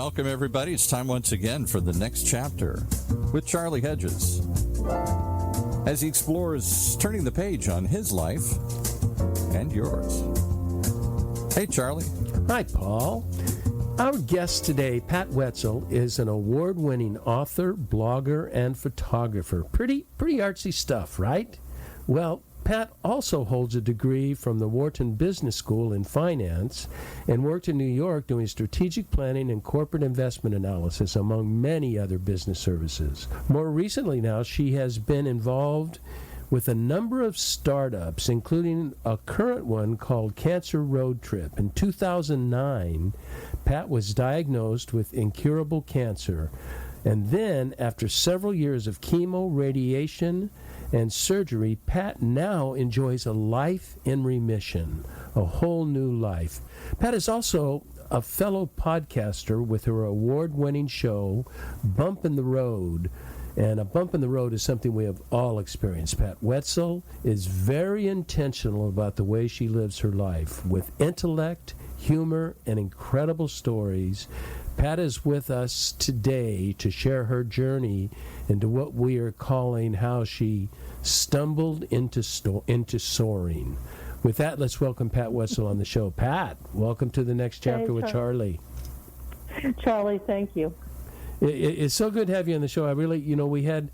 welcome everybody. It's time once again for the next chapter with Charlie Hedges as he explores turning the page on his life and yours. Hey, Charlie. Hi, Paul. Our guest today, Pat Wetzel, is an award-winning author, blogger, and photographer. Pretty artsy stuff, right? Well, Pat also holds a degree from the Wharton Business School in finance and worked in New York doing strategic planning and corporate investment analysis, among many other business services. More recently now, she has been involved with a number of startups, including a current one called CancerRoadTrip. In 2009, Pat was diagnosed with incurable cancer. And then, after several years of chemo, radiation, and surgery, Pat now enjoys a life in remission, a whole new life. Pat is also a fellow podcaster with her award-winning show, Bump in the Road. And a bump in the road is something we have all experienced. Pat Wetzel is very intentional about the way she lives her life, with intellect, humor, and incredible stories. Pat is with us today to share her journey into what we are calling how she stumbled into soaring. With that, let's welcome Pat Wetzel on the show. Pat, welcome to the next chapter with Charlie. Charlie, thank you. It's so good to have you on the show. I really, we had,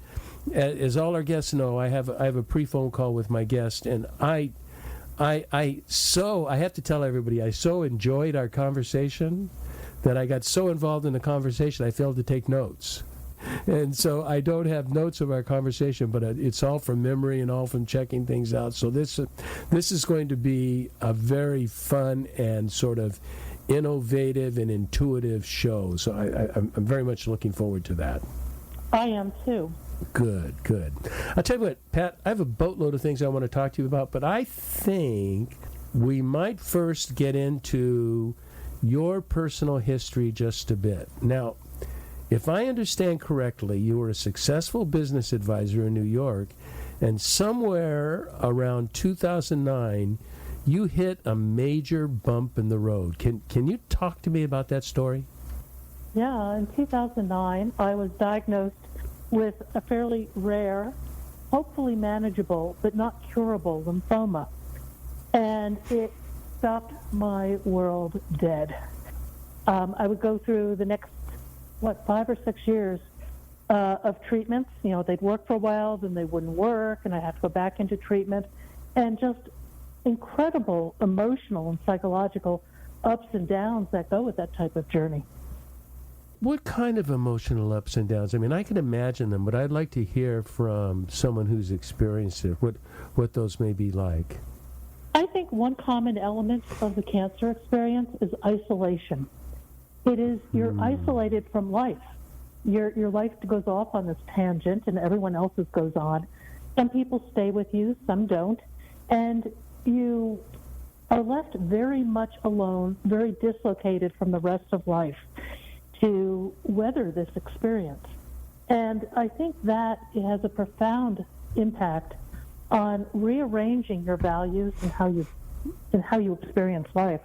as all our guests know, I have a pre-phone call with my guest, and I have to tell everybody, I so enjoyed our conversation that I got so involved in the conversation I failed to take notes. And so I don't have notes of our conversation, but it's all from memory and all from checking things out. So this is going to be a very fun and sort of innovative and intuitive show. So I'm very much looking forward to that. I am too. Good. I'll tell you what, Pat, I have a boatload of things I want to talk to you about, but I think we might first get into your personal history just a bit. Now, if I understand correctly, you were a successful business advisor in New York, and somewhere around 2009, you hit a major bump in the road. Can you talk to me about that story? Yeah, in 2009, I was diagnosed with a fairly rare, hopefully manageable, but not curable lymphoma. And it stopped my world dead. I would go through the next, 5 or 6 years of treatments. They'd work for a while, then they wouldn't work, and I had to go back into treatment. And just incredible emotional and psychological ups and downs that go with that type of journey. What kind of emotional ups and downs? I mean, I can imagine them, but I'd like to hear from someone who's experienced it, what those may be like. I think one common element of the cancer experience is isolation. It is, you're isolated from life. Your life goes off on this tangent and everyone else's goes on. Some people stay with you, some don't. And you are left very much alone, very dislocated from the rest of life to weather this experience. And I think that it has a profound impact on rearranging your values and how you experience life.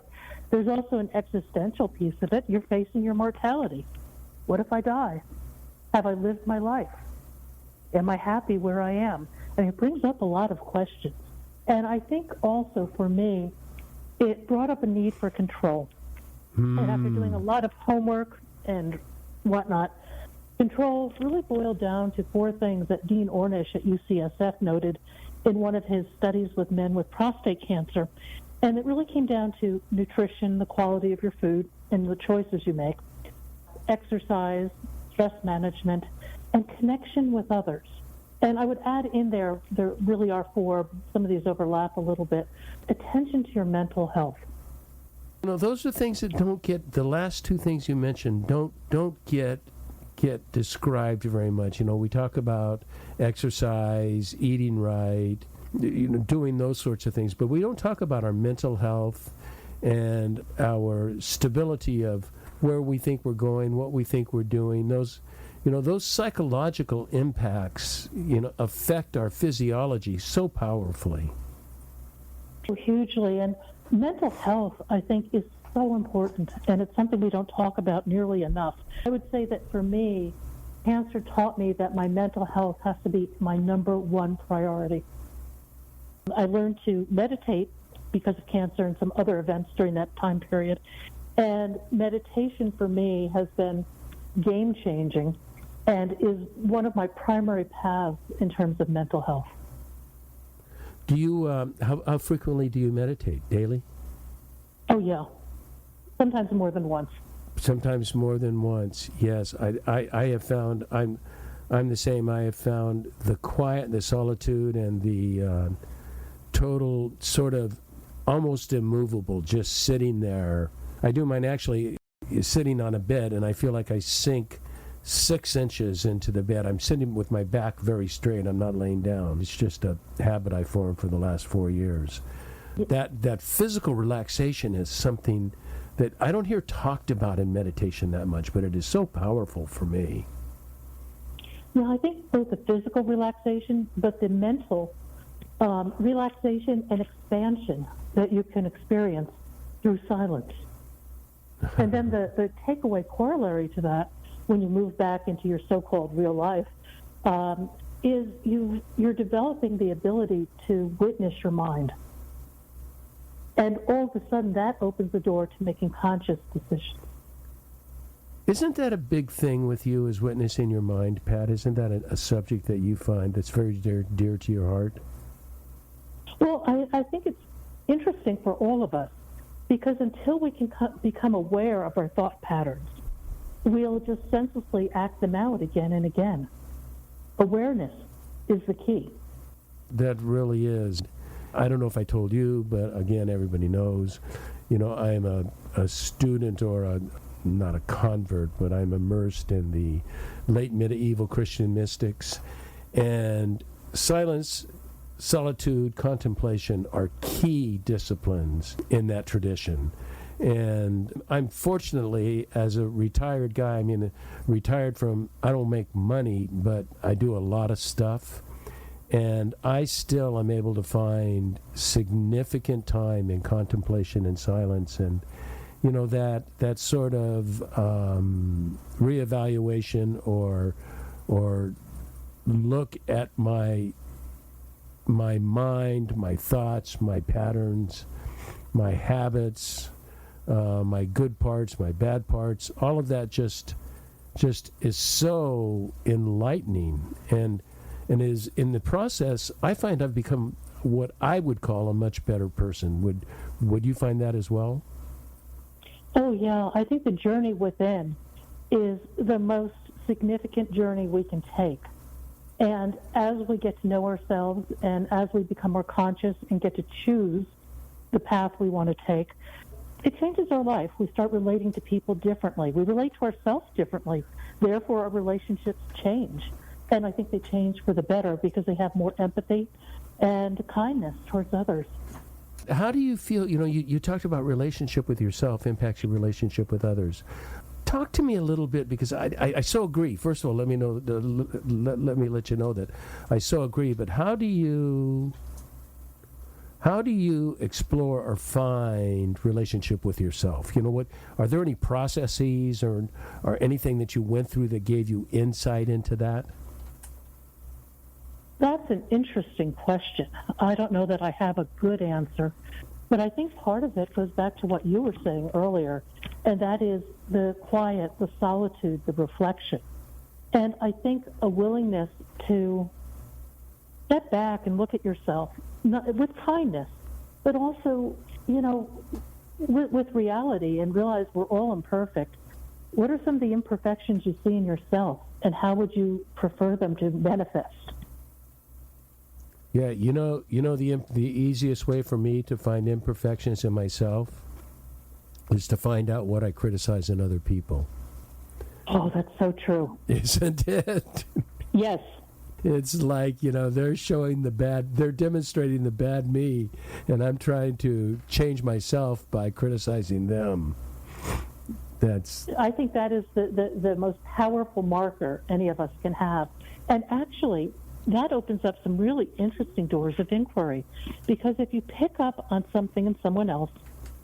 There's also an existential piece of it. You're facing your mortality. What if I die? Have I lived my life? Am I happy where I am? And it brings up a lot of questions. And I think also for me, it brought up a need for control. And after doing a lot of homework and whatnot, control really boiled down to 4 things that Dean Ornish at UCSF noted in one of his studies with men with prostate cancer. And it really came down to nutrition, the quality of your food, and the choices you make, exercise, stress management, and connection with others. And I would add in there really are 4, some of these overlap a little bit, attention to your mental health. Those are things that don't get, the last 2 things you mentioned, don't get described very much. We talk about exercise, eating right, doing those sorts of things, but we don't talk about our mental health and our stability of where we think we're going, what we think we're doing. Those psychological impacts, affect our physiology so powerfully. Hugely, and mental health, I think, is so important, and it's something we don't talk about nearly enough. I would say that for me, cancer taught me that my mental health has to be my number one priority. I learned to meditate because of cancer and some other events during that time period. And meditation for me has been game-changing and is one of my primary paths in terms of mental health. Do you, how frequently do you meditate? Daily? Oh, yeah. Sometimes more than once. Sometimes more than once, yes. I have found, I'm the same. I have found the quiet, the solitude, and the total sort of almost immovable, just sitting there. I do mine actually sitting on a bed, and I feel like I sink 6 inches into the bed. I'm sitting with my back very straight. I'm not laying down. It's just a habit I formed for the last 4 years. That physical relaxation is something that I don't hear talked about in meditation that much, but it is so powerful for me. Yeah, I think both the physical relaxation, but the mental relaxation and expansion that you can experience through silence. And then the takeaway corollary to that, when you move back into your so-called real life, is you're developing the ability to witness your mind. And all of a sudden, that opens the door to making conscious decisions. Isn't that a big thing with you, is witnessing your mind, Pat? Isn't that a subject that you find that's very dear to your heart? Well, I think it's interesting for all of us, because until we can become aware of our thought patterns, we'll just senselessly act them out again and again. Awareness is the key. That really is. I don't know if I told you, but again, everybody knows, I am a student or not a convert, but I'm immersed in the late medieval Christian mystics. And silence, solitude, contemplation are key disciplines in that tradition. And I'm fortunately, as a retired guy, retired from, I don't make money, but I do a lot of stuff. And I still am able to find significant time in contemplation and silence, and that sort of reevaluation or look at my mind, my thoughts, my patterns, my habits, my good parts, my bad parts. All of that just is so enlightening, and is in the process, I find I've become what I would call a much better person. Would you find that as well? Oh, yeah. I think the journey within is the most significant journey we can take. And as we get to know ourselves and as we become more conscious and get to choose the path we want to take, it changes our life. We start relating to people differently. We relate to ourselves differently. Therefore, our relationships change. And I think they change for the better because they have more empathy and kindness towards others. How do you feel, you talked about relationship with yourself impacts your relationship with others. Talk to me a little bit, because I so agree. First of all, let me let you know that I so agree. But how do you explore or find relationship with yourself? What are there any processes or anything that you went through that gave you insight into that? That's an interesting question. I don't know that I have a good answer, but I think part of it goes back to what you were saying earlier, and that is the quiet, the solitude, the reflection. And I think a willingness to step back and look at yourself with kindness, but also, with reality, and realize we're all imperfect. What are some of the imperfections you see in yourself, and how would you prefer them to manifest? Yeah, the easiest way for me to find imperfections in myself is to find out what I criticize in other people. Oh, that's so true. Isn't it? Yes. It's like, they're demonstrating the bad me, and I'm trying to change myself by criticizing them. I think that is the most powerful marker any of us can have. And actually, that opens up some really interesting doors of inquiry, because if you pick up on something in someone else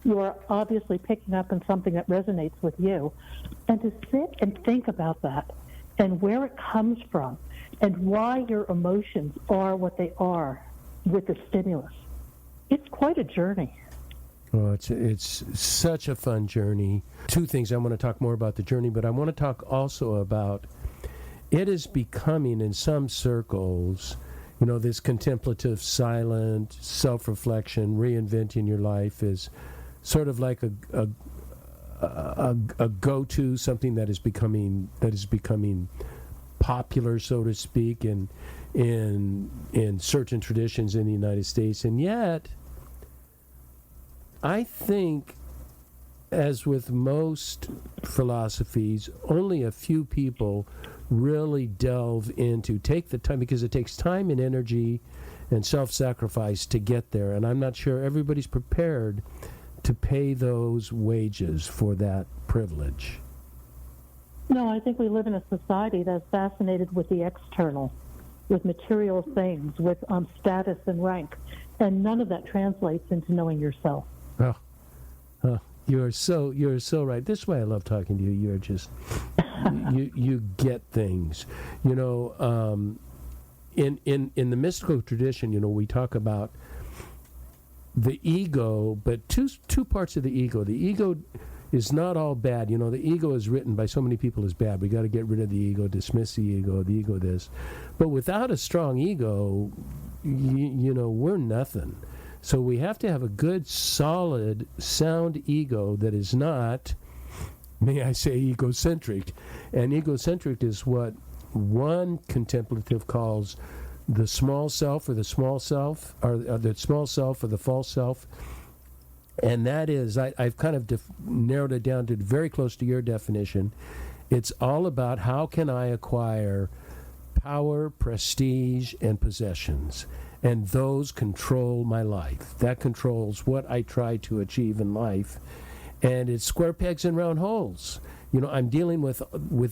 You are obviously picking up on something that resonates with you. And to sit and think about that and where it comes from and why your emotions are what they are with the stimulus, it's quite a journey. Well, it's such a fun journey. Two things. I want to talk more about the journey, but I want to talk also about it is becoming, in some circles, this contemplative, silent, self-reflection, reinventing your life is sort of like a go-to, something that is becoming popular, so to speak, in certain traditions in the United States. And yet, I think, as with most philosophies, only a few people really delve into, take the time, because it takes time and energy and self-sacrifice to get there. And I'm not sure everybody's prepared to pay those wages for that privilege. No, I think we live in a society that's fascinated with the external, with material things, with status and rank, and none of that translates into knowing yourself. You're so right. This is why I love talking to you. You're just you get things. In the mystical tradition, we talk about the ego, but two parts of the ego. The ego is not all bad. The ego is written by so many people as bad. We got to get rid of the ego, dismiss the ego this. But without a strong ego, we're nothing. So we have to have a good, solid, sound ego that is not, may I say, egocentric. And egocentric is what one contemplative calls the small self or the small self, or the small self or the false self. And that is, I've kind of narrowed it down to very close to your definition. It's all about how can I acquire power, prestige, and possessions. And those control my life. That controls what I try to achieve in life. And it's square pegs and round holes. I'm dealing with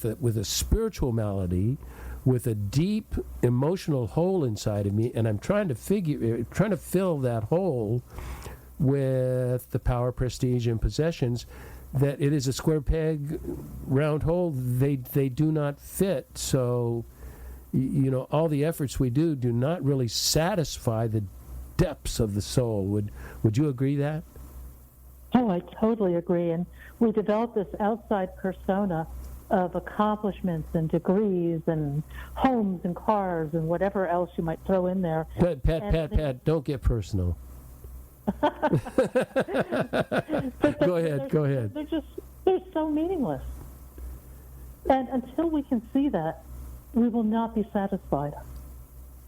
a spiritual malady, with a deep emotional hole inside of me, and I'm trying to fill that hole with the power, prestige, and possessions. That it is a square peg, round hole. They do not fit. So, all the efforts we do not really satisfy the depths of the soul. Would you agree that? Oh, I totally agree. And we develop this outside persona of accomplishments and degrees and homes and cars and whatever else you might throw in there. Pat, don't get personal. Go ahead. They're so meaningless. And until we can see that, we will not be satisfied.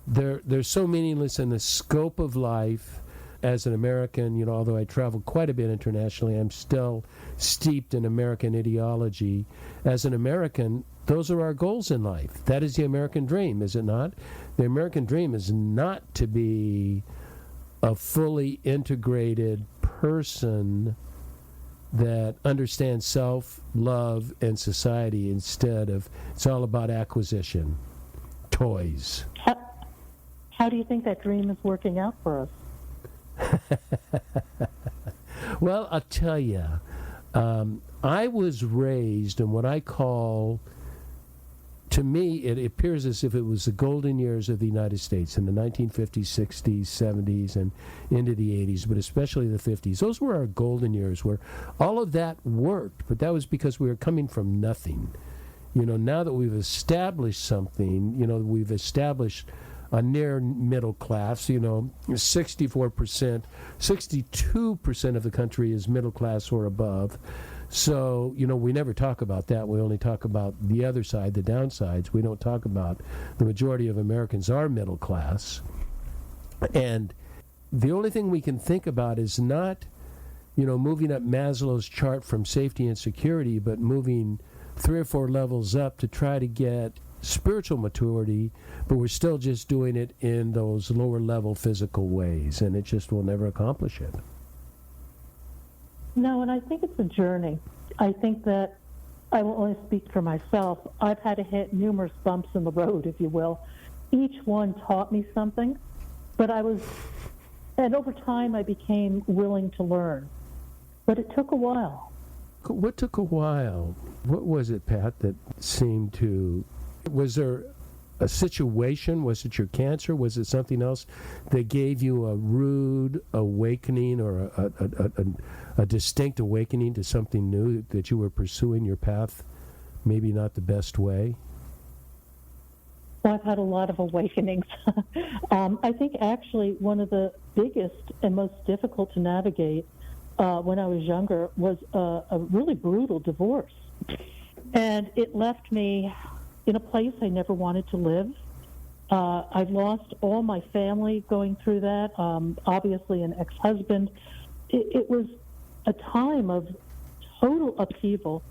They're so meaningless in the scope of life. As an American, although I travel quite a bit internationally, I'm still steeped in American ideology. As an American, those are our goals in life. That is the American dream, is it not? The American dream is not to be a fully integrated person that understands self, love, and society. Instead of, it's all about acquisition, toys. How do you think that dream is working out for us? Well, I'll tell you, I was raised in what I call, to me, it appears as if it was the golden years of the United States in the 1950s, 60s, 70s, and into the 80s, but especially the 50s. Those were our golden years where all of that worked, but that was because we were coming from nothing. Now that we've established something, we've established a near middle class, 64%, 62% of the country is middle class or above. So, we never talk about that. We only talk about the other side, the downsides. We don't talk about the majority of Americans are middle class. And the only thing we can think about is not, moving up Maslow's chart from safety and security, but moving 3 or 4 levels up to try to get spiritual maturity, but we're still just doing it in those lower level physical ways, and it just will never accomplish it. No, and I think it's a journey. I think that I will only speak for myself. I've had to hit numerous bumps in the road, if you will. Each one taught me something, and over time I became willing to learn. but it took a while. What took a while? What was it, Pat, that seemed to... Was there a situation? Was it your cancer? Was it something else that gave you a rude awakening or a distinct awakening to something new, that you were pursuing your path maybe not the best way? Well, I've had a lot of awakenings. I think actually one of the biggest and most difficult to navigate when I was younger was a really brutal divorce. And it left me in a place I never wanted to live. I've lost all my family going through that, obviously an ex-husband. It was a time of total upheaval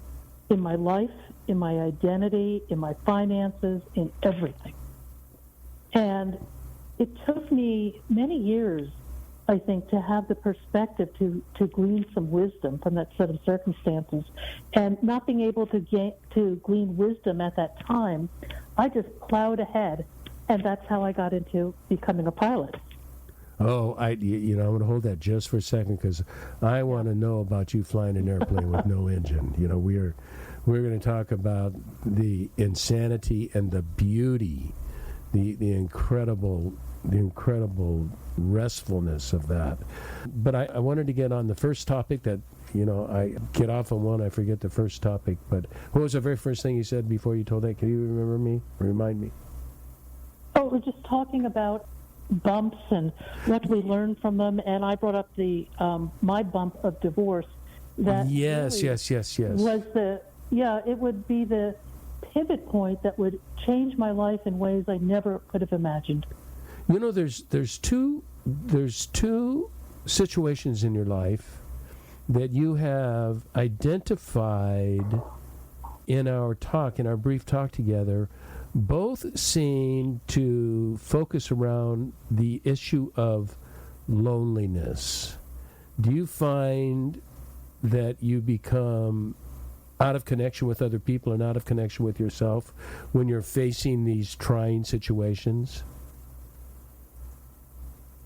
in my life, in my identity, in my finances, in everything. And it took me many years, I think, to have the perspective to glean some wisdom from that set of circumstances. And not being able to glean wisdom at that time, I just plowed ahead, and that's how I got into becoming a pilot. Oh, I'm going to hold that just for a second, because I want to know about you flying an airplane with no engine. We're going to talk about the insanity and the beauty, the incredible restfulness of that. But I wanted to get on the first topic that, I get off on one, I forget the first topic. But what was the very first thing you said before you told that? Can you remind me? Oh, we're just talking about bumps and what we learn from them. And I brought up the my bump of divorce. That yes. Was it would be the pivot point that would change my life in ways I never could have imagined. There's two situations in your life that you have identified in our brief talk together. Both seem to focus around the issue of loneliness. Do you find that you become out of connection with other people and out of connection with yourself when you're facing these trying situations?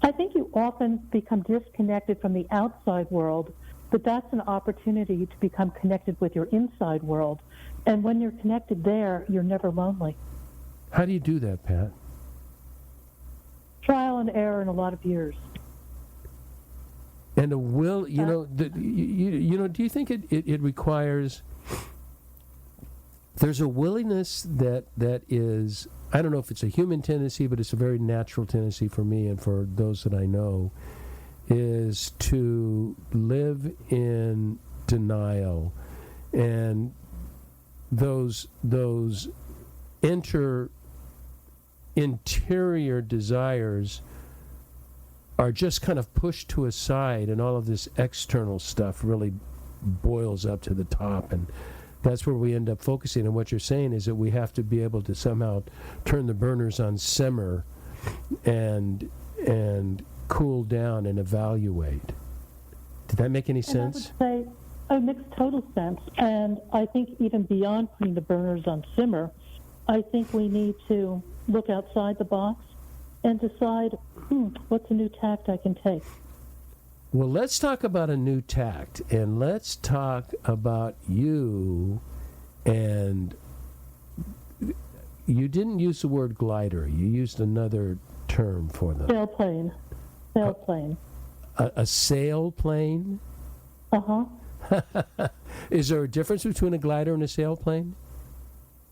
I think you often become disconnected from the outside world, but that's an opportunity to become connected with your inside world. And when you're connected there, you're never lonely. How do you do that, Pat? Trial and error in a lot of years. And a will, do you think it requires... There's a willingness that is, I don't know if it's a human tendency, but it's a very natural tendency for me and for those that I know, is to live in denial. And those interior desires are just kind of pushed to a side, and all of this external stuff really boils up to the top, and that's where we end up focusing. And what you're saying is that we have to be able to somehow turn the burners on simmer and cool down and evaluate. Did that make any sense? I would say it makes total sense. And I think even beyond putting the burners on simmer, I think we need to look outside the box and decide, what's a new tact I can take? Well, let's talk about a new tact, and let's talk about you. And you didn't use the word glider. You used another term for them. Sailplane. A sailplane? Uh-huh. Is there a difference between a glider and a sailplane?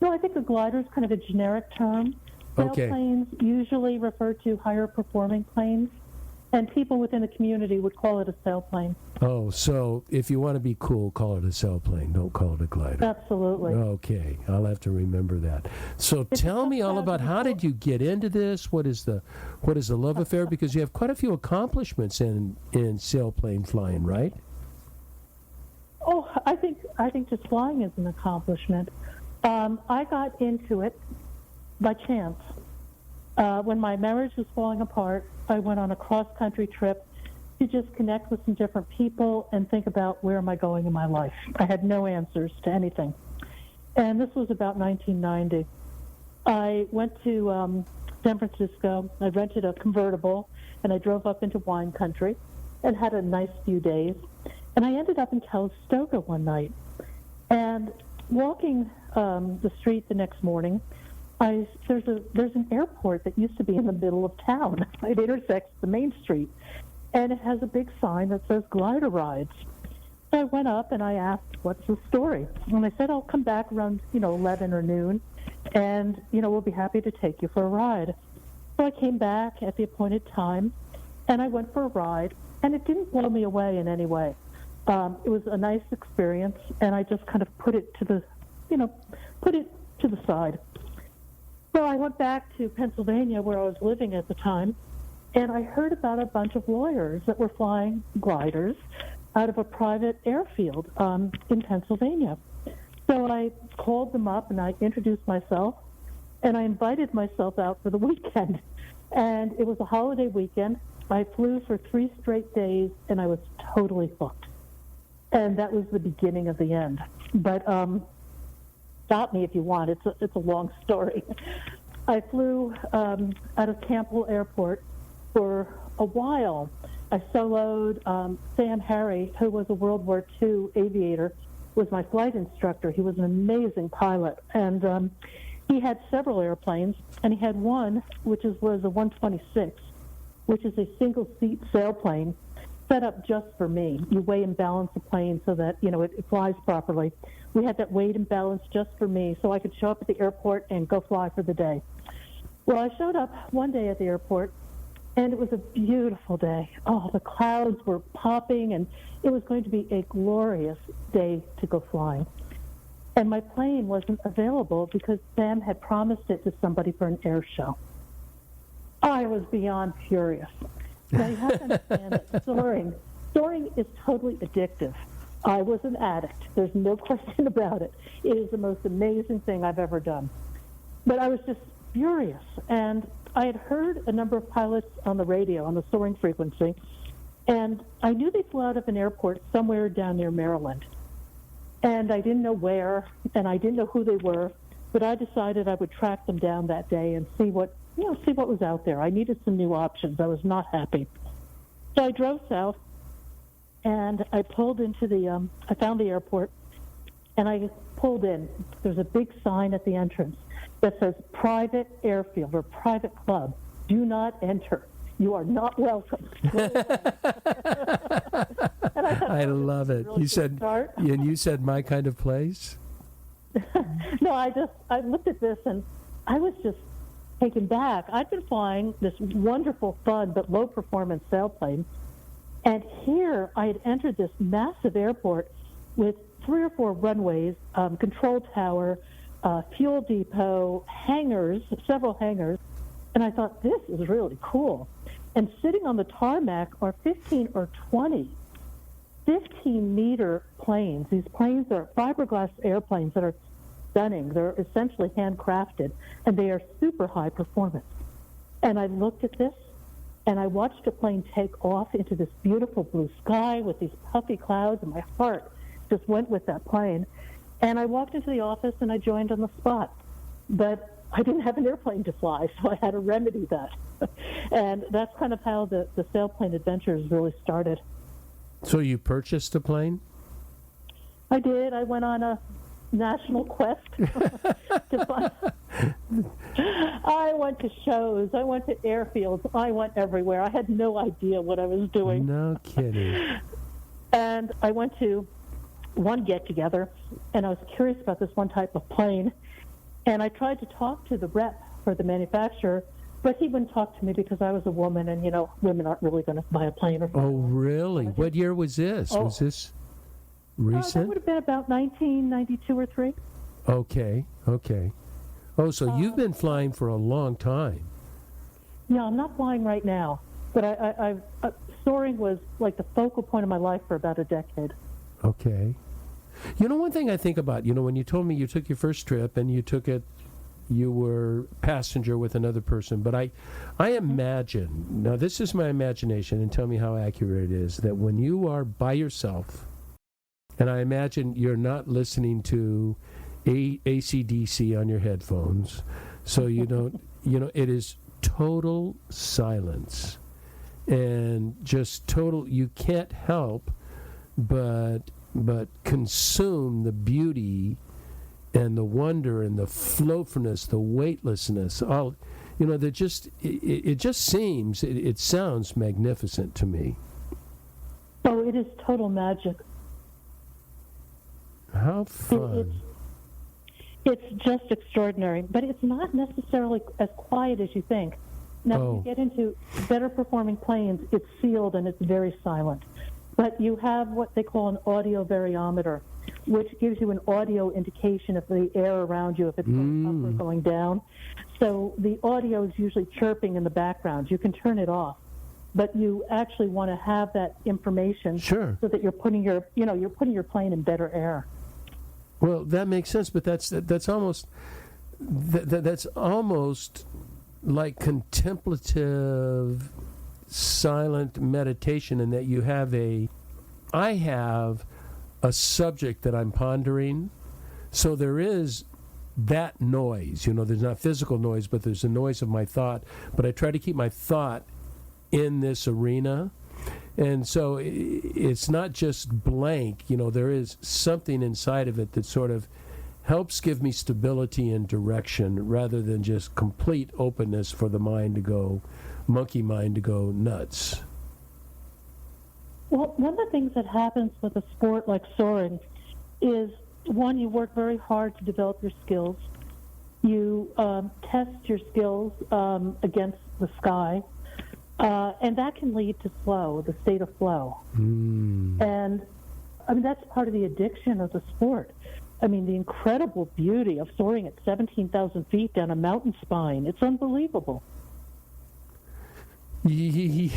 No, I think a glider is kind of a generic term. Okay. Sailplanes usually refer to higher performing planes, and people within the community would call it a sailplane. Oh, so if you want to be cool, call it a sailplane. Don't call it a glider. Absolutely. Okay, I'll have to remember that. So tell me all about, how did you get into this? What is the love affair? Because you have quite a few accomplishments in sailplane flying, right? Oh, I think just flying is an accomplishment. I got into it by chance. When my marriage was falling apart, I went on a cross-country trip to just connect with some different people and think about where am I going in my life. I had no answers to anything. And this was about 1990. I went to San Francisco. I rented a convertible, and I drove up into wine country and had a nice few days. And I ended up in Calistoga one night. And walking the street the next morning, there's an airport that used to be in the middle of town. It intersects the main street. And it has a big sign that says glider rides. So I went up and I asked, what's the story? And they said, I'll come back around, 11 or noon, and, we'll be happy to take you for a ride. So I came back at the appointed time, and I went for a ride, and it didn't blow me away in any way. It was a nice experience, and I just kind of put it to the side. So I went back to Pennsylvania, where I was living at the time, and I heard about a bunch of lawyers that were flying gliders out of a private airfield in Pennsylvania. So I called them up and I introduced myself, and I invited myself out for the weekend. And it was a holiday weekend. I flew for 3 straight days, and I was totally hooked. And that was the beginning of the end. But stop me if you want. It's a long story. I flew out of Campbell Airport for a while. I soloed Sam Harry, who was a World War II aviator, was my flight instructor. He was an amazing pilot. And he had several airplanes, and he had one, which was a 126, which is a single-seat sailplane set up just for me. You weigh and balance the plane so that, it flies properly. We had that weighed and balanced just for me, so I could show up at the airport and go fly for the day. Well, I showed up one day at the airport, and it was a beautiful day. Oh, the clouds were popping, and it was going to be a glorious day to go flying. And my plane wasn't available because Sam had promised it to somebody for an air show. I was beyond furious. Now, you have to understand that soaring is totally addictive. I was an addict. There's no question about it. It is the most amazing thing I've ever done. But I was just furious, and I had heard a number of pilots on the radio, on the soaring frequency, and I knew they flew out of an airport somewhere down near Maryland. And I didn't know where, and I didn't know who they were, but I decided I would track them down that day and see what was out there. I needed some new options. I was not happy. So I drove south, and I pulled into I found the airport, and I pulled in. There's a big sign at the entrance that says private airfield or private club. Do not enter. You are not welcome. I love it. Really you said my kind of place? No, I looked at this and I was just taken back. I'd been flying this wonderful, fun, but low performance sailplane. And here I had entered this massive airport with 3 or 4 runways, control tower, fuel depot, hangars, several hangars. And I thought, this is really cool. And sitting on the tarmac are 15 or 20 15-meter planes. These planes are fiberglass airplanes that are stunning. They're essentially handcrafted, and they are super high performance. And I looked at this, and I watched a plane take off into this beautiful blue sky with these puffy clouds, and my heart just went with that plane. And I walked into the office, and I joined on the spot. But I didn't have an airplane to fly, so I had to remedy that. And that's kind of how the sailplane adventures really started. So you purchased a plane? I did. I went on a national quest to find. I went to shows. I went to airfields. I went everywhere. I had no idea what I was doing. No kidding. And I went to one get-together, and I was curious about this one type of plane. And I tried to talk to the rep for the manufacturer, but he wouldn't talk to me because I was a woman, and, women aren't really going to buy a plane. Oh, really? What year was this? Was this recent? That would have been about 1992 or 3. Okay. Oh, so you've been flying for a long time. Yeah, I'm not flying right now, but soaring was like the focal point of my life for about a decade. Okay. One thing I think about, when you told me you took your first trip and you were passenger with another person, but I imagine, now this is my imagination, and tell me how accurate it is, that when you are by yourself, and I imagine you're not listening to AC/DC on your headphones, so you don't, it is total silence, and just total, you can't help but consume the beauty and the wonder and the floatfulness, the weightlessness, all, that just, it just seems, it sounds magnificent to me. Oh, it is total magic. How fun. It's just extraordinary, but it's not necessarily as quiet as you think. Now, when you get into better performing planes, it's sealed and it's very silent. But you have what they call an audio variometer, which gives you an audio indication of the air around you, if it's going up or going down. So the audio is usually chirping in the background. You can turn it off, but you actually want to have that information so that you're putting your plane in better air. Well, that makes sense, but that's almost like contemplative, silent meditation, in that I have a subject that I'm pondering, so there is that noise. There's not physical noise, but there's the noise of my thought. But I try to keep my thought in this arena. And so it's not just blank, there is something inside of it that sort of helps give me stability and direction, rather than just complete openness for the monkey mind to go nuts. Well, one of the things that happens with a sport like soaring is, one, you work very hard to develop your skills. You test your skills against the sky. And that can lead to flow, the state of flow. And, that's part of the addiction of the sport. The incredible beauty of soaring at 17,000 feet down a mountain spine. It's unbelievable. It's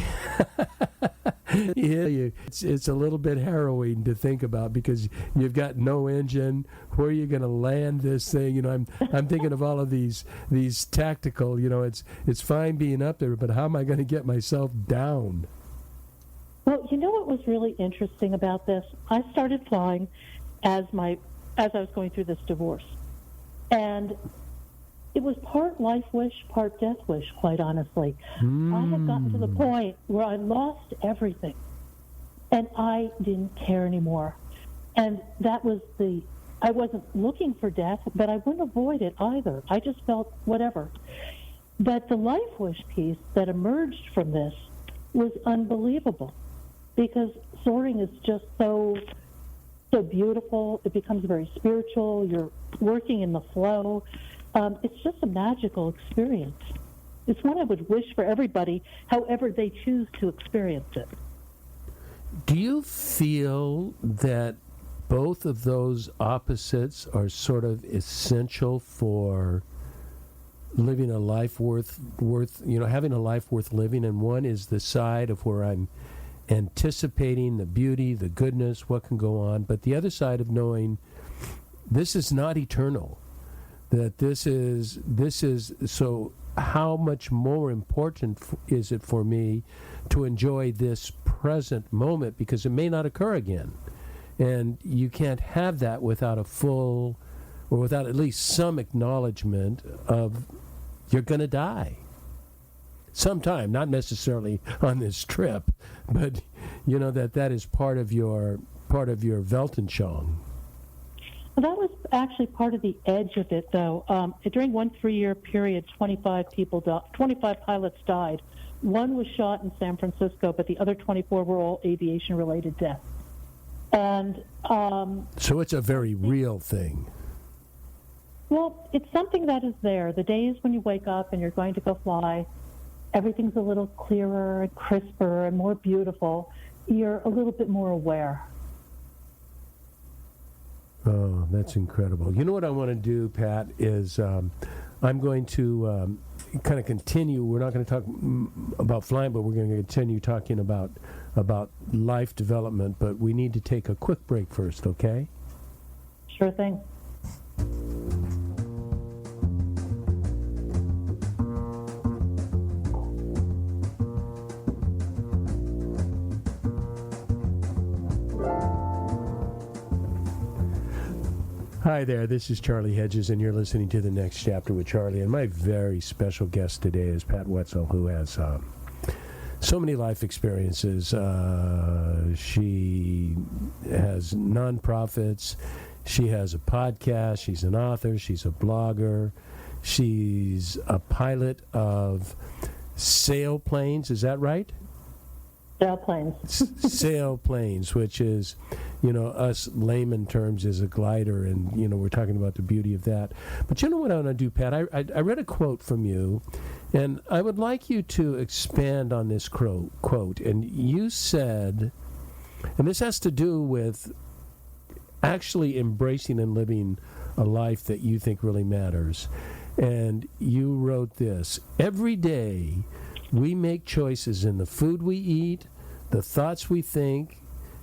a little bit harrowing to think about, because you've got no engine. Where are you going to land this thing? I'm thinking of all of these tactical. It's fine being up there, but how am I going to get myself down? Well, what was really interesting about this? I started flying as I was going through this divorce, and it was part life wish, part death wish, quite honestly. I had gotten to the point where I lost everything, and I didn't care anymore. And that was I wasn't looking for death, but I wouldn't avoid it either. I just felt whatever. But the life wish piece that emerged from this was unbelievable, because soaring is just so beautiful. It becomes very spiritual. You're working in the flow. It's just a magical experience. It's one I would wish for everybody, however they choose to experience it. Do you feel that both of those opposites are sort of essential for living a life worth having a life worth living? And one is the side of where I'm anticipating the beauty, the goodness, what can go on, but the other side of knowing this is not eternal. That this is so how much more important is it for me to enjoy this present moment, because it may not occur again, and you can't have that without a full, or without at least some acknowledgement of you're going to die sometime, not necessarily on this trip, but that is part of your Weltanschauung. Well, that was actually part of the edge of it, though. During one 3-year period, 25 pilots died. One was shot in San Francisco, but the other 24 were all aviation-related deaths. And so it's a very real thing. Well, it's something that is there. The days when you wake up and you're going to go fly, everything's a little clearer and crisper and more beautiful. You're a little bit more aware. Oh, that's incredible. You know what I want to do, Pat, is I'm going to kind of continue. We're not going to talk about flying, but we're going to continue talking about life development. But we need to take a quick break first, okay? Sure thing. Hi there, this is Charlie Hedges, and you're listening to The Next Chapter with Charlie. And my very special guest today is Pat Wetzel, who has so many life experiences. She has nonprofits. She has a podcast. She's an author. She's a blogger. She's a pilot of sailplanes. Is that right? Sailplanes. Sailplanes, which is, us layman terms is a glider, and, we're talking about the beauty of that. But you know what I want to do, Pat? I read a quote from you, and I would like you to expand on this quote. And you said, and this has to do with actually embracing and living a life that you think really matters. And you wrote this: every day we make choices in the food we eat, the thoughts we think,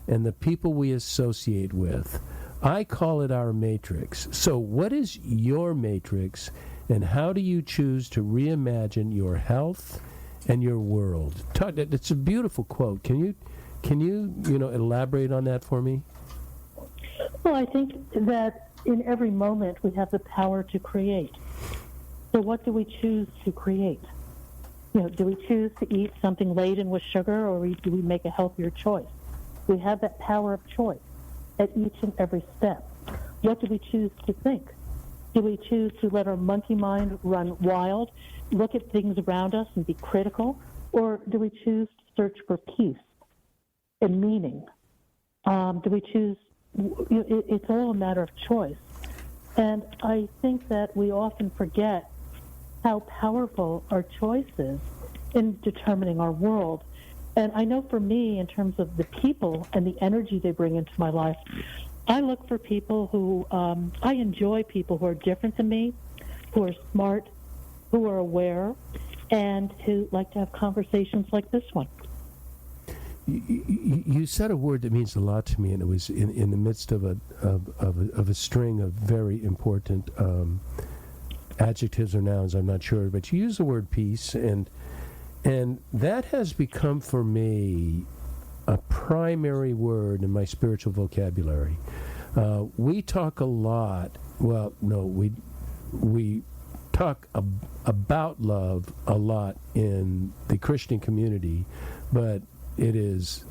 and the people we associate with. I call it our matrix. So what is your matrix, and how do you choose to reimagine your health and your world? It's a beautiful quote. Can you elaborate on that for me? Well, I think that in every moment we have the power to create. So what do we choose to create? Do we choose to eat something laden with sugar, or do we make a healthier choice? We have that power of choice at each and every step. What do we choose to think? Do we choose to let our monkey mind run wild, look at things around us and be critical? Or do we choose to search for peace and meaning? Do we choose? It's all a matter of choice. And I think that we often forget how powerful our choice is in determining our world. And I know for me, in terms of the people and the energy they bring into my life, I look for people who, I enjoy people who are different than me, who are smart, who are aware, and who like to have conversations like this one. You said a word that means a lot to me, and it was in the midst of a string of very important adjectives or nouns. I'm not sure, but you use the word peace, and that has become for me a primary word in my spiritual vocabulary. We talk a lot. Well, no, we talk about love a lot in the Christian community, but it is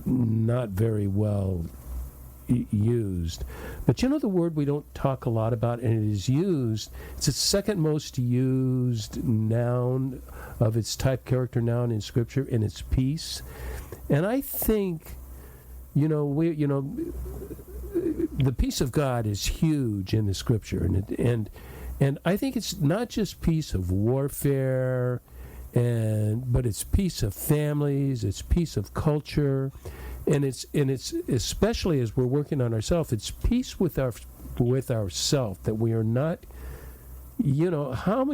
not very well used. But the word we don't talk a lot about, and it is used, it's the second most used noun of its type character noun in Scripture, and it's peace. And I think, the peace of God is huge in the Scripture, and I think it's not just peace of warfare, but it's peace of families, it's peace of culture, and it's especially as we're working on ourselves, it's peace with ourself, that we are not, how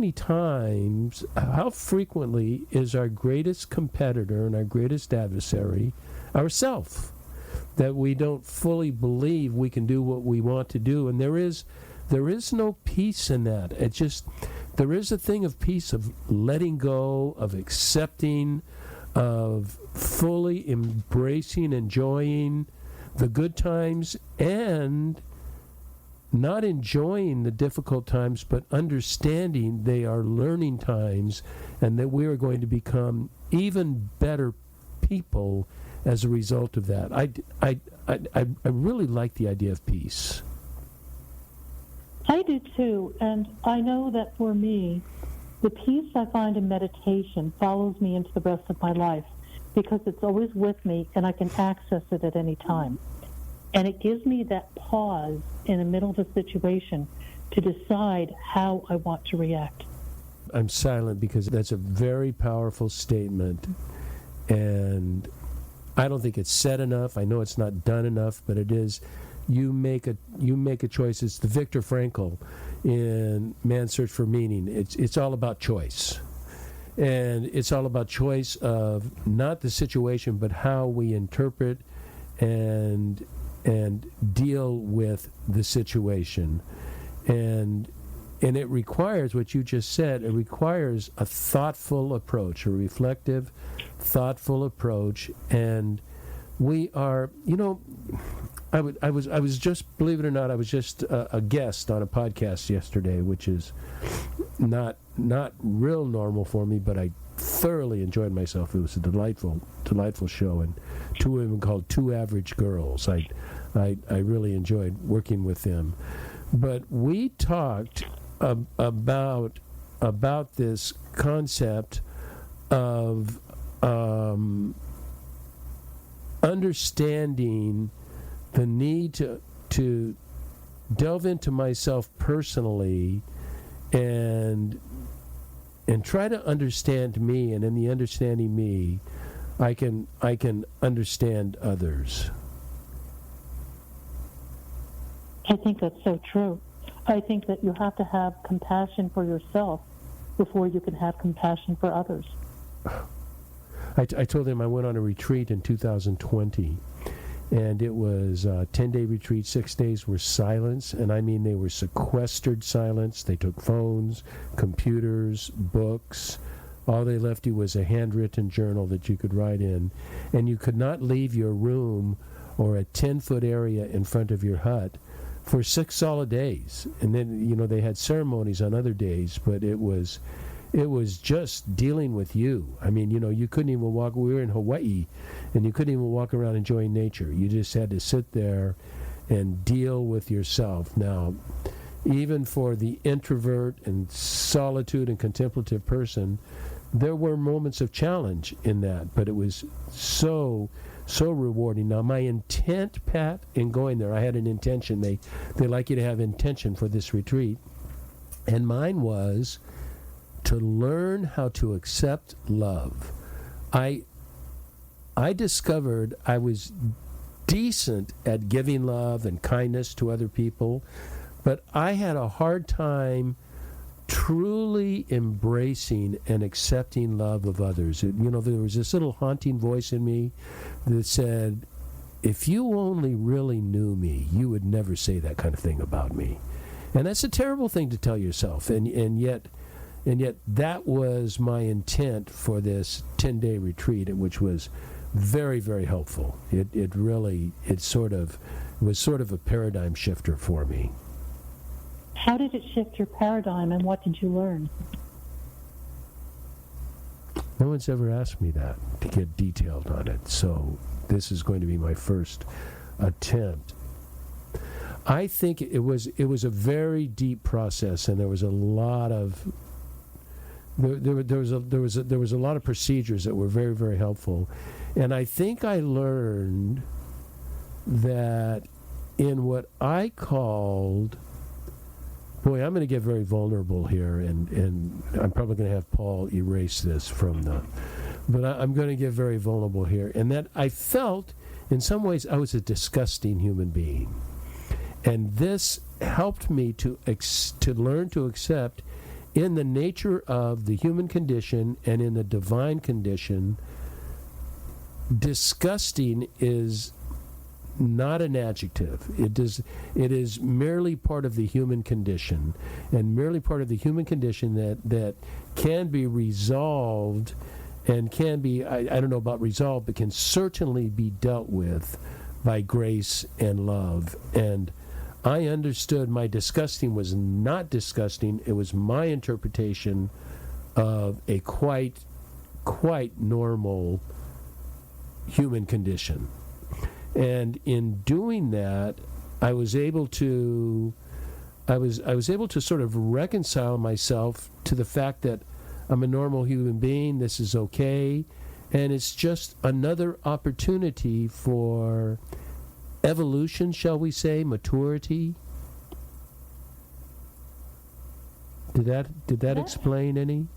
frequently is our greatest competitor and our greatest adversary ourself, that we don't fully believe we can do what we want to do, and there is no peace in that. There is a thing of peace, of letting go, of accepting, of fully embracing, enjoying the good times, and not enjoying the difficult times, but understanding they are learning times, and that we are going to become even better people as a result of that. I really like the idea of peace. I do too, and I know that for me, the peace I find in meditation follows me into the rest of my life, because it's always with me and I can access it at any time. And it gives me that pause in the middle of a situation to decide how I want to react. I'm silent because that's a very powerful statement, and I don't think it's said enough. I know it's not done enough, but it is. You make a choice. It's the Viktor Frankl in Man's Search for Meaning. It's all about choice, and it's all about choice of not the situation, but how we interpret and deal with the situation, and it requires what you just said. It requires a thoughtful approach, a reflective, thoughtful approach, and we are, I was just, believe it or not, I was just a guest on a podcast yesterday, which is not real normal for me, but I thoroughly enjoyed myself. It was a delightful show, and two women called Two Average Girls. I really enjoyed working with them. But we talked about this concept of understanding the need to delve into myself personally and try to understand me, and in the understanding me, I can understand others. I think that's so true. I think that you have to have compassion for yourself before you can have compassion for others. I told him I went on a retreat in 2020, and it was a 10-day retreat. 6 days were silence, and I mean they were sequestered silence. They took phones, computers, books. All they left you was a handwritten journal that you could write in, and you could not leave your room or a 10-foot area in front of your hut for 6 solid days. And then, they had ceremonies on other days, but it was just dealing with you. I mean, you couldn't even walk. We were in Hawaii, and you couldn't even walk around enjoying nature. You just had to sit there and deal with yourself. Now, even for the introvert and solitude and contemplative person, there were moments of challenge in that, but it was so rewarding. Now, my intent, Pat, in going there, I had an intention. They like you to have intention for this retreat, and mine was to learn how to accept love. I discovered I was decent at giving love and kindness to other people, but I had a hard time truly embracing and accepting love of others. There was this little haunting voice in me that said, if you only really knew me, you would never say that kind of thing about me. And that's a terrible thing to tell yourself. And yet that was my intent for this 10-day retreat, which was very, very helpful. It was sort of a paradigm shifter for me. How did it shift your paradigm, and what did you learn? No one's ever asked me that, to get detailed on it, so this is going to be my first attempt. I think it was a very deep process, and there was a lot of there was a lot of procedures that were very, very helpful, and I think I learned that in what I called, boy, I'm going to get very vulnerable here, and I'm probably going to have Paul erase this but I'm going to get very vulnerable here, and that I felt in some ways I was a disgusting human being, and this helped me to learn to accept, in the nature of the human condition and in the divine condition, disgusting is not an adjective. It is merely part of the human condition, and merely part of the human condition that can be resolved, and can be, I don't know about resolved, but can certainly be dealt with by grace and love. And I understood my disgusting was not disgusting. It was my interpretation of a quite normal human condition. And in doing that, I was able to sort of reconcile myself to the fact that I'm a normal human being. This is okay, and it's just another opportunity for evolution, shall we say, maturity. Did that explain any?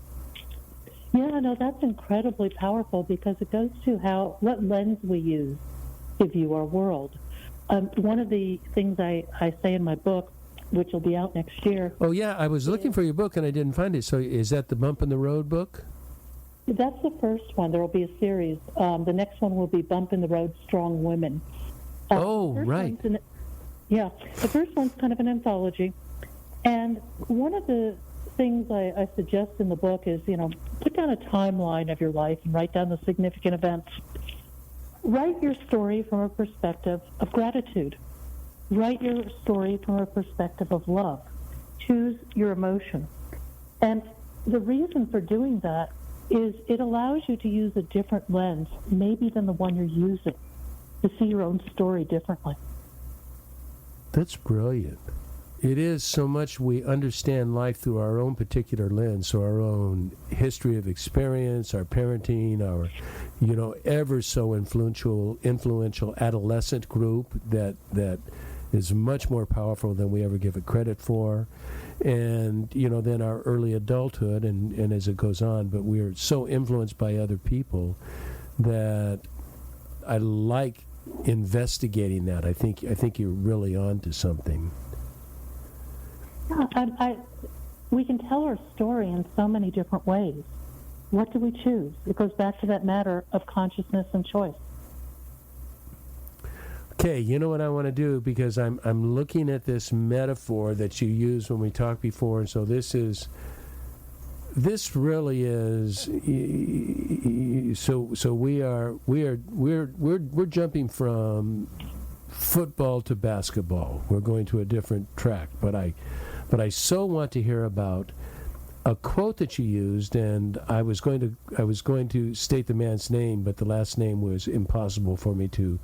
Yeah, no, that's incredibly powerful, because it goes to what lens we use to view our world. One of the things I say in my book, which will be out next year. Oh yeah, I was looking for your book and I didn't find it. So is that the Bump in the Road book? That's the first one. There will be a series. The next one will be Bump in the Road, Strong Women. Right. The first one's kind of an anthology. And one of the things I suggest in the book is, put down a timeline of your life and write down the significant events. Write your story from a perspective of gratitude. Write your story from a perspective of love. Choose your emotion. And the reason for doing that is it allows you to use a different lens, maybe than the one you're using, to see your own story differently. That's brilliant. It is so much we understand life through our own particular lens, so our own history of experience, our parenting, our, ever so influential adolescent group that is much more powerful than we ever give it credit for. And, then our early adulthood and as it goes on, but we're so influenced by other people that I like investigating that. I think you're really onto something. Yeah, we can tell our story in so many different ways. What do we choose? It goes back to that matter of consciousness and choice. Okay, you know what I want to do, because I'm looking at this metaphor that you used when we talked before, and so this really is so we're jumping from football to basketball. We're going to a different track, but I so want to hear about a quote that you used, and I was going to state the man's name, but the last name was impossible for me to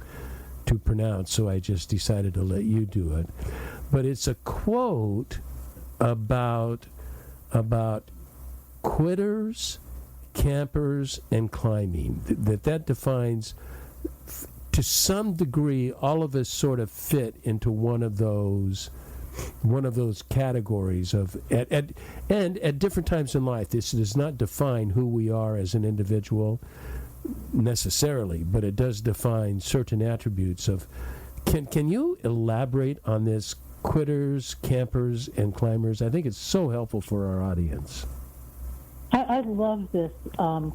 pronounce, so I just decided to let you do it. But it's a quote about quitters, campers, and climbing. That defines, to some degree, all of us sort of fit into one of those categories of at different times in life. This does not define who we are as an individual necessarily, but it does define certain attributes of. Can you elaborate on this quitters, campers, and climbers? I think it's so helpful for our audience. I love this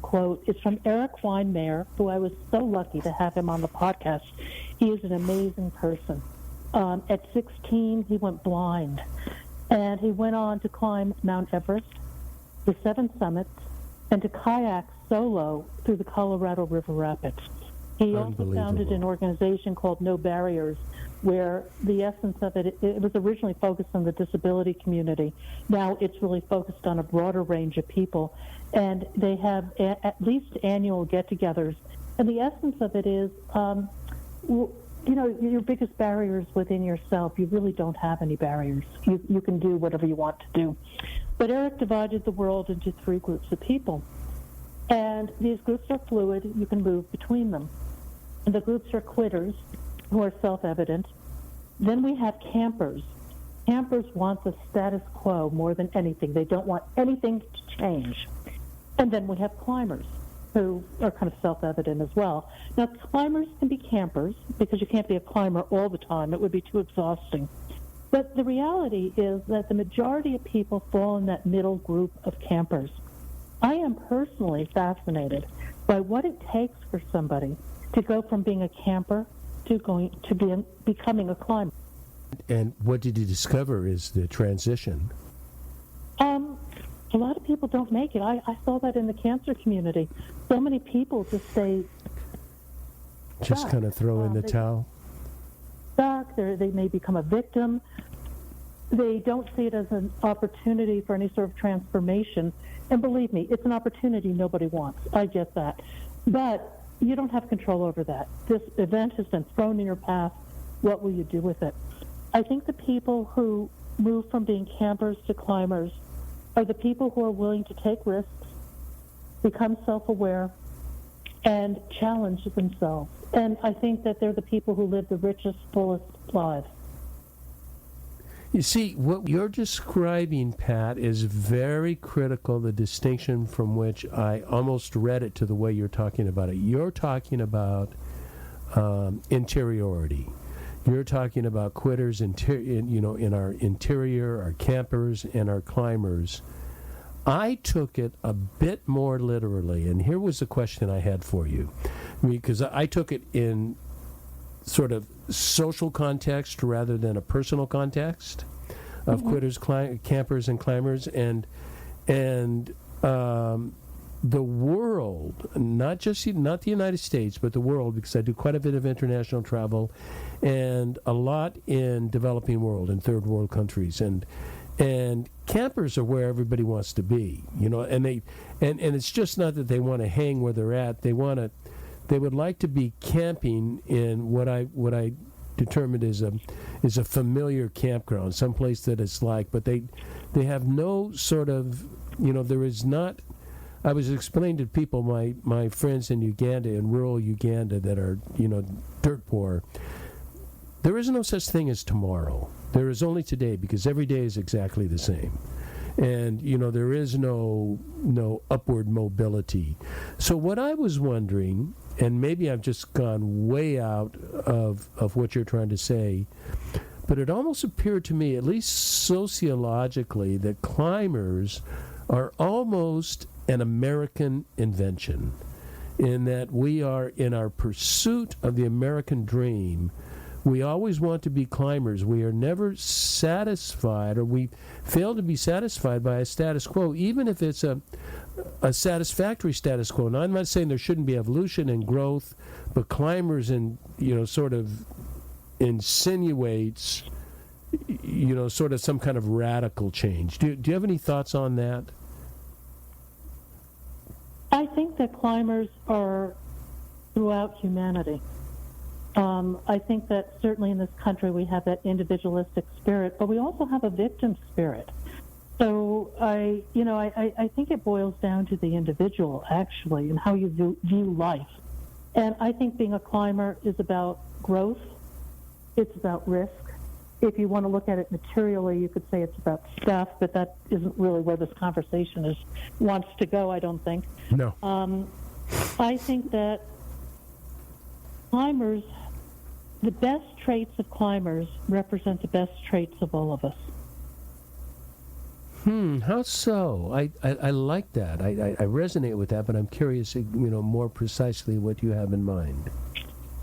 quote. It's from Eric Weinmeier, who I was so lucky to have him on the podcast. He is an amazing person. At 16, he went blind, and he went on to climb Mount Everest, the 7 summits, and to kayak solo through the Colorado River Rapids. He also founded an organization called No Barriers, where the essence of it was originally focused on the disability community. Now it's really focused on a broader range of people, and they have at least annual get-togethers. And the essence of it is, your biggest barriers within yourself. You really don't have any barriers. You can do whatever you want to do. But Eric divided the world into 3 groups of people. And these groups are fluid. You can move between them. And the groups are quitters, who are self-evident. Then we have campers. Campers want the status quo more than anything. They don't want anything to change. And then we have climbers, who are kind of self-evident as well. Now, climbers can be campers, because you can't be a climber all the time. It would be too exhausting. But the reality is that the majority of people fall in that middle group of campers. I am personally fascinated by what it takes for somebody to go from being a camper to becoming a climber. And what did you discover is the transition? A lot of people don't make it. I saw that in the cancer community. So many people just stay just kind of throw in the towel. Stuck. They may become a victim. They don't see it as an opportunity for any sort of transformation. And believe me, it's an opportunity nobody wants. I get that. But you don't have control over that. This event has been thrown in your path. What will you do with it? I think the people who move from being campers to climbers are the people who are willing to take risks, become self-aware, and challenge themselves. And I think that they're the people who live the richest, fullest lives. You see, what you're describing, Pat, is very critical, the distinction from which I almost read it to the way you're talking about it. You're talking about interiority. You're talking about quitters in our interior, our campers, and our climbers. I took it a bit more literally, and here was the question I had for you. Because I took it in sort of social context rather than a personal context of quitters, campers, and climbers, and the world, not the United States, but the world, because I do quite a bit of international travel and a lot in developing world, in third world countries, and campers are where everybody wants to be, and it's just not that they want to hang where they're at. They would like to be camping in what I determined is a familiar campground, someplace that it's like, but they have no sort of, there is not. I was explaining to people, my friends in Uganda, in rural Uganda, that are dirt poor. There is no such thing as tomorrow. There is only today, because every day is exactly the same. And, there is no upward mobility. So what I was wondering, and maybe I've just gone way out of what you're trying to say, but it almost appeared to me, at least sociologically, that climbers are almost an American invention, in that we are, in our pursuit of the American dream, we always want to be climbers. We are never satisfied, or we fail to be satisfied by a status quo, even if it's a satisfactory status quo. Now, I'm not saying there shouldn't be evolution and growth, but climbers sort of insinuates, sort of some kind of radical change. Do you have any thoughts on that? I think that climbers are throughout humanity. I think that certainly in this country we have that individualistic spirit, but we also have a victim spirit. So I think it boils down to the individual, actually, and how you view life. And I think being a climber is about growth. It's about risk. If you want to look at it materially, you could say it's about stuff, but that isn't really where this conversation wants to go, I don't think. No. I think that climbers, the best traits of climbers represent the best traits of all of us. How so? I like that. I resonate with that, but I'm curious, more precisely what you have in mind.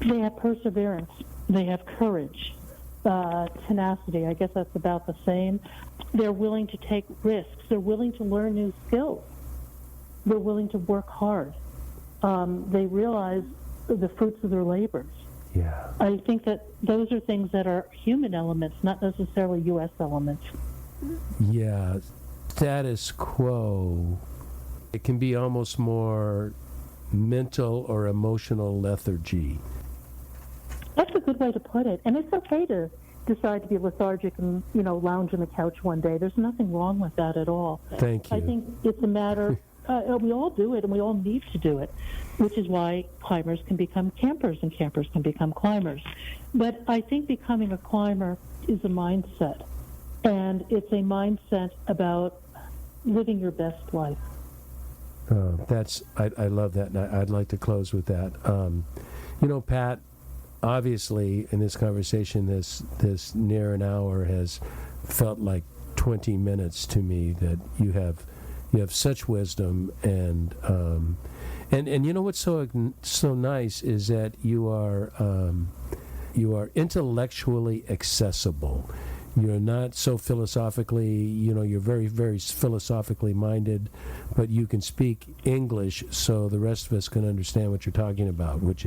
They have perseverance. They have courage, tenacity. I guess that's about the same. They're willing to take risks. They're willing to learn new skills. They're willing to work hard. They realize the fruits of their labors. Yeah. I think that those are things that are human elements, not necessarily U.S. elements. Yeah. Status quo. It can be almost more mental or emotional lethargy. That's a good way to put it. And it's okay to decide to be lethargic and, lounge on the couch one day. There's nothing wrong with that at all. Thank you. I think it's a matter, we all do it, and we all need to do it, which is why climbers can become campers and campers can become climbers. But I think becoming a climber is a mindset. And it's a mindset about living your best life. I love that, and I'd like to close with that. Pat, obviously in this conversation, this near an hour has felt like 20 minutes to me. That you have such wisdom, and what's so nice is that you are intellectually accessible. You're not so philosophically, you're very, very philosophically minded, but you can speak English so the rest of us can understand what you're talking about, which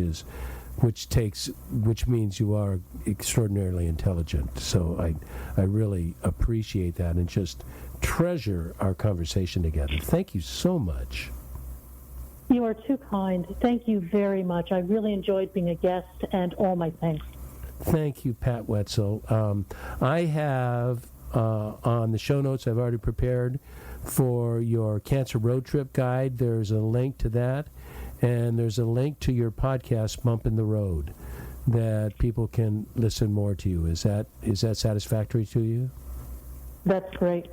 means you are extraordinarily intelligent. So I really appreciate that and just treasure our conversation together. Thank you so much. You are too kind. Thank you very much. I really enjoyed being a guest, and all my thanks. Thank you, Pat Wetzel. I have on the show notes I've already prepared for your Cancer Road Trip guide. There's a link to that, and there's a link to your podcast, Bump in the Road, that people can listen more to you. Is that satisfactory to you? That's great.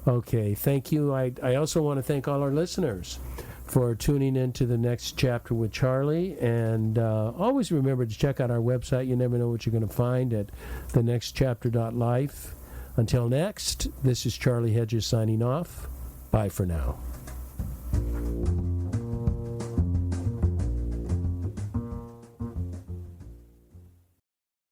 Okay, thank you. I also want to thank all our listeners for tuning in to the next chapter with Charlie. And always remember to check out our website. You never know what you're going to find at thenextchapter.life. Until next, this is Charlie Hedges signing off. Bye for now.